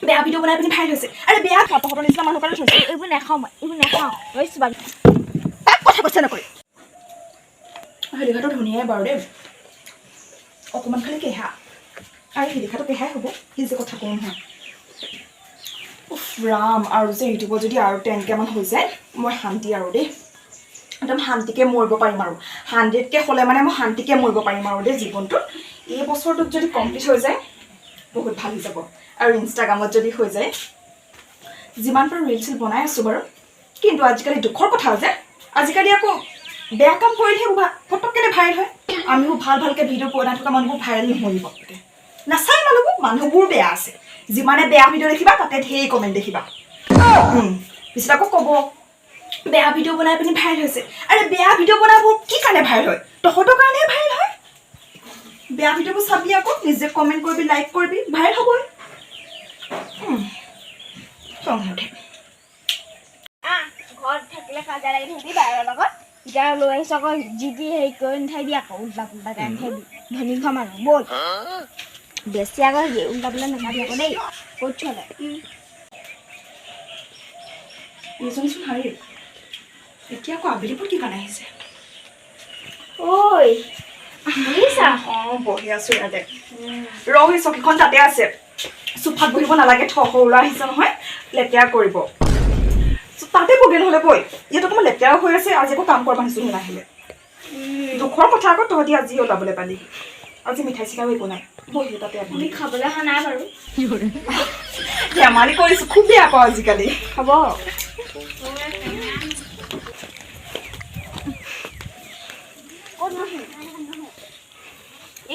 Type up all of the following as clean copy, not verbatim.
বেয়া ভিডিঅ' বনাই পিনি ভাইৰেল হৈছে আৰে বেয়া খাপৰ নিচিনা মানুহ কাৰণে থৈছে এইবোৰ নাখাওঁ মই এইবোৰ নাখাওঁ ৰৈছোঁ বাৰু তাক কথা কৈছে নকৰি শিলিখাটো ধুনীয়াই বাৰু দেই অকণমান খালি কেহা আৰু শিলিখাটো কেহাই হ'ব সি যে কথা কওঁ নহয় উফ ৰাম আৰু যে ইউটিউবত যদি আৰু 10K মান হৈ যায় মই শান্তি আৰু দেই একদম শান্তিকে মৰিব পাৰিম আৰু 100K হ'লে মানে মই শান্তিকে মৰিব পাৰিম আৰু দেই জীৱনটোত এই বছৰটোত যদি কমপ্লিট হৈ যায় বহুত ভাল হৈ যাব আৰু ইনষ্টাগ্ৰামত যদি হৈ যায় যিমান পাৰোঁ ৰিল চিল বনাই আছোঁ বাৰু কিন্তু আজিকালি দুখৰ কথা যে আজিকালি আকৌ বেয়া কাম কৰিলেহে ফটককৈ ভাইৰেল হয় আমিও ভালকৈ ভিডিঅ' বনাই থকা মানুহবোৰ ভাইৰেল নহৰিব নাচায় মানুহবোৰ বেয়া আছে যিমানে বেয়া ভিডিঅ' দেখিবা তাতে ঢেৰ কমেণ্ট দেখিবা পিছত আকৌ ক'ব বেয়া ভিডিঅ' বনাই পিনি ভাইৰেল হৈছে আৰে বেয়া ভিডিঅ' বনাবোৰ কি কাৰণে ভাইৰেল হয় তহঁতৰ কাৰণেহে ভাইৰেল হয় বেয়া ভিডিঅ'বোৰ চাবি আকৌ নিজে কমেণ্ট কৰিবি লাইক কৰিবি ভাইৰেল হ'বই ঘৰত থাকিলে কাজিয়া লাগি থাকিবি বাহিৰৰ লগত এতিয়া লৈ আহিছোঁ আকৌ যি টি হেৰি কৰি নাথাকিবি আকৌ উল্টা পুল্টা গাই নাথাকিবি ধনী ঘৰ মানুহ ব'ল বেছি আকৌ উল্টা পুল্টা নাখাবি আকৌ দেই ক'ত চলে এইজনীচোন হাৰি এতিয়া আকৌ আবেলিপুৰ কি কাৰণে আহিছে ঐ বুজিছা অঁ বহি আছোঁ ইয়াতে ৰহি চকীখন তাতে আছে চোফাত বহিব নালাগে সৰুৰা আহিছে নহয় লেতেৰা কৰিব তাতে বগে নহ'লে বৈ ইয়াত অকণমান লেতেৰাও হৈ আছে আজি আকৌ কাম কৰা মানুহজনী নাহিলে দুখৰ কথা আকৌ তহঁতি আজি ওলাবলৈ পালি আজি মিঠাই চিঠাইও একো নাই বহি তাতে আমি খাবলৈ অহা নাই বাৰু ধেমালি কৰিছোঁ খুব বেয়া পাওঁ আজিকালি হ'ব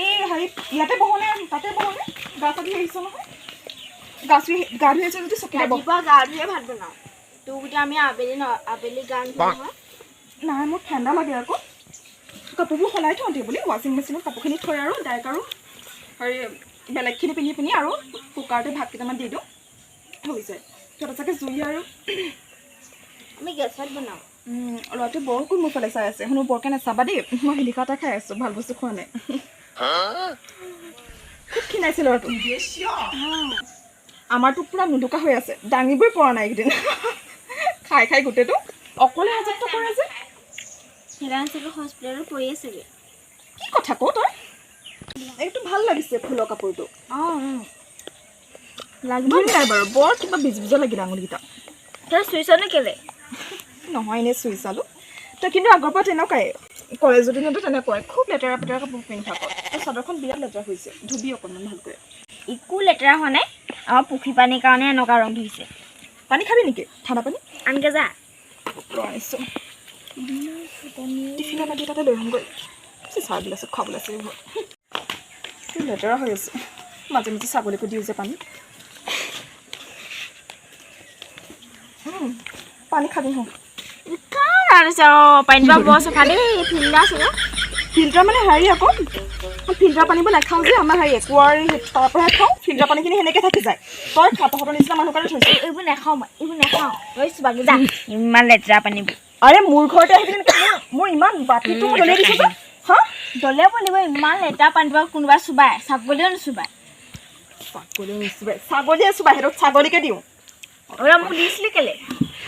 এই হেৰি ইয়াতে বহনে তাতে বহনে গা পা ধুই আহিছ নহয় গা ধুই আহিছে যদি চকীতে বহ ৰাতিপুৱা গা ধুয়ে ভাত বনাওঁ তোৰ গোটেই আমি আবেলি গা ধুওঁ নহয় নাই মোৰ ঠাণ্ডা লাগে আকৌ কাপোৰবোৰ সলাই থওঁতে বুলি ৱাশ্বিং মেচিনত কাপোৰখিনি থৈ আৰু ডাইৰেক্ট আৰু হেৰি বেলেগখিনি পিন্ধি পিনি আৰু কুকাৰতে ভাত কেইটামান দি দিওঁ হৈ যায় সিহঁতৰ চাগে জুই আৰু আমি গেছত বনাওঁ ল'ৰাটোৱে বৰ কোন মোৰ ফালে চাই আছে শুনো বৰকৈ নাচাবা দেই মই শিলিখা এটা খাই আছোঁ ভাল বস্তু খোৱা নাই খুব ক্ষীণাইছে ল'ৰাটো আমাৰতো পূৰা নুদুকা হৈ আছে দাঙিবই পৰা নাই এইকেইদিন খাই খাই গোটেইটো অকলে আজত্ব কৰে যে সেইকাৰণে চাগে হস্পিটেলত পৰি আছেগৈ কি কথা কওঁ তই এইটো ভাল লাগিছে ফুলৰ কাপোৰটো অঁ লাগিব নাই বাৰু বৰ কিবা বিজ বিজা লাগিল আঙুলিকেইটা তই চুইছ নে কেলে নহয় এনেই চুই চালোঁ তই কিন্তু আগৰ পৰা তেনেকুৱাই কলেজৰ দিনতো তেনেকুৱাই খুব লেতেৰা পেতেৰা কাপোৰ পিন্ধি থাক তই চাদৰখন বিৰাট লেতেৰা হৈছে ধুবি অকণমান ভালকৈ একো লেতেৰা হোৱা নাই আমাৰ পুখুৰী পানীৰ কাৰণে এনেকুৱা ৰং ধৰিছে পানী খাবি নেকি ঠাণ্ডা পানী আনকৈ যা ৰৈছোঁ টিফিনৰ পানী তাতে লৈ আহোঁগৈ চাহ গিলাচত খাবলৈ আছে ঘৰত লেতেৰা হৈ আছে মাজে মাজে ছাগলীকো দিওঁ যে পানী পানী খাবি হওঁ পানীটো বৰ চফা দেই ফিল্টাৰ আছে ফিল্টাৰ মানে হেৰি আকৌ ফিল্টাৰ পানীবোৰ নাখাওঁ যে আমাৰ হেৰি কুঁৱাৰ তাৰ পৰাহে খাওঁ ফিল্টাৰ পানীখিনি সেনেকৈ থাকি যায় তই খাপৰ নিচিনা মানুহ কাৰণে থৈছোঁ এইবোৰ নাখাওঁ মই এইবোৰ নাখাওঁ ৰৈছোঁ বাকী যা ইমান লেতেৰা পানীবোৰ আৰে মোৰ ঘৰতে আহি পিনে মোৰ ইমান বাতিটো মই দলিয়াই দিছোঁ যে হা দলিয়াব লাগিব ইমান লেতেৰা পানীটো কোনোবা চুবাই ছাগলীও নুচুবাই ছাগলীয়ে চুবাই সিহঁতক ছাগলীকে দিওঁ মোক দিছিলি কেলে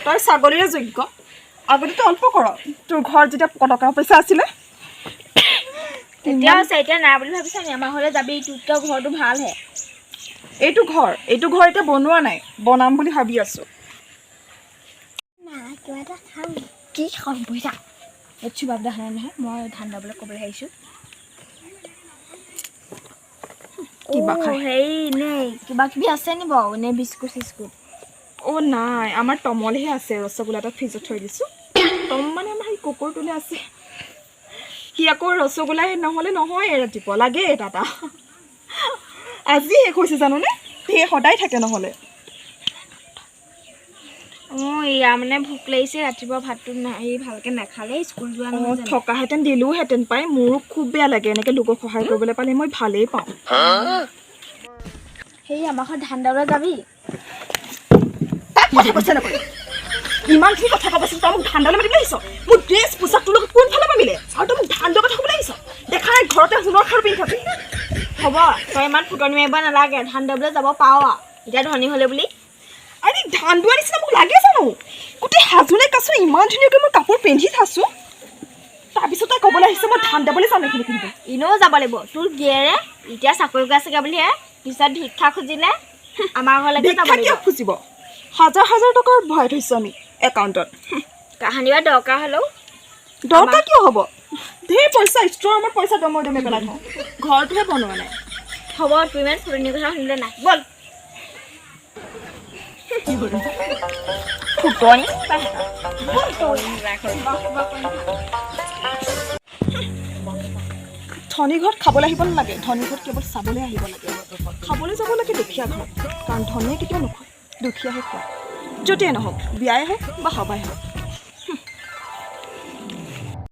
তই ছাগলীৰে যোগ্য আগতেতো অল্প কৰ তোৰ ঘৰত যেতিয়া টকা পইচা আছিলে এতিয়া আছে এতিয়া নাই বুলি ভাবিছা নি আমাৰ ঘৰলৈ যাবি তোৰ ঘৰটো ভালহে এইটো ঘৰ এতিয়া বনোৱা নাই বনাম বুলি ভাবি আছোঁ কিবা এটা খাম কি খাম পইচা এই চুবাব দেখা নাই নহয় মই ধান দাবলৈ ক'বলৈ আহিছোঁ হেৰি এনেই কিবা কিবি আছে নি বাৰু এনেই বিস্কুট চিস্কুট অ' নাই আমাৰ টমলহে আছে ৰসগোল্লা এটা ফ্ৰিজত থৈ দিছোঁ টম মানে আমাৰ সেই কুকুৰটোলৈ আছে সি আকৌ ৰসগোল্লা নহ'লে নহয় ৰাতিপুৱা লাগে এটা আজি শেষ হৈছে জানোনে সেই সদায় থাকে নহ'লে অঁ এয়া মানে ভোক লাগিছে ৰাতিপুৱা ভাতটো ভালকৈ নাখালে স্কুল যোৱা নহয় থকাহেঁতেন দিলোঁহেঁতেন পাই মোৰো খুব বেয়া লাগে এনেকৈ লোকক সহায় কৰিবলৈ পালে মই ভালেই পাওঁ সেই আমাৰ ঘৰত ধান দাবলৈ যাবি কথা কৈছে নকৰি ইমানখিনি কথা ক'বচোন তই মোক ধান দাবলৈ মাতিবলৈ আহিছ মোৰ ড্ৰেছ পোচাক তোৰ লগত কোনফালে পৰা মিলে আৰু তই মোক ধান দোৱাৰ কথা ক'বলৈ আহিছ দেখা নাই ঘৰতে সোণৰ খাৰু পিন্ধি থাকি হ'ব তই ইমান ফুটনি মাৰিব নালাগে ধান দাবলৈ যাব পাৰ এতিয়া ধনী হ'লে বুলি আৰে ধান দোৱাৰ নিচিনা মোক লাগে জানো গোটেই হাজোনে কাছো ইমান ধুনীয়াকৈ মই কাপোৰ পিন্ধি থাছোঁ তাৰপিছত তাই ক'বলৈ আহিছে মই ধান দাবলৈ যাম এইখিনি পিন্ধিব এনেও যাব লাগিব তোৰ গিয়েৰে এতিয়া চাকৰি কৰি আছেগৈ বুলিহে পিছত ভিক্ষা খুজিলে আমাৰ ঘৰলৈকে যাব ভিক্ষা কিয় লাগিব খুজিব হাজাৰ হাজাৰ টকাৰ ভৰাই থৈছোঁ আমি একাউণ্টত কাহানিবা দৰকাৰ হ'লেও দৰকাৰ কিয় হ'ব ধেৰ পইচা ষ্ট'ৰ ৰুমত পইচা দমাই দমাই পেলাই থওঁ ঘৰটোহে বনোৱা নাই হ'ব তোৰ ইমান ফুৰণি কথা শুনিলে নাই ব'ল ফুটনি ধনী ঘৰত খাবলৈ আহিব নালাগে ধনী ঘৰত কেৱল চাবলৈ আহিব লাগে খাবলৈ যাব লাগে দুখীয়া ঘৰত কাৰণ ধনীয়ে কেতিয়াও নোখোৱায় দুখীয়াহে খোৱায় য'তেই নহওক বিয়াই হওক বা সবাই হওক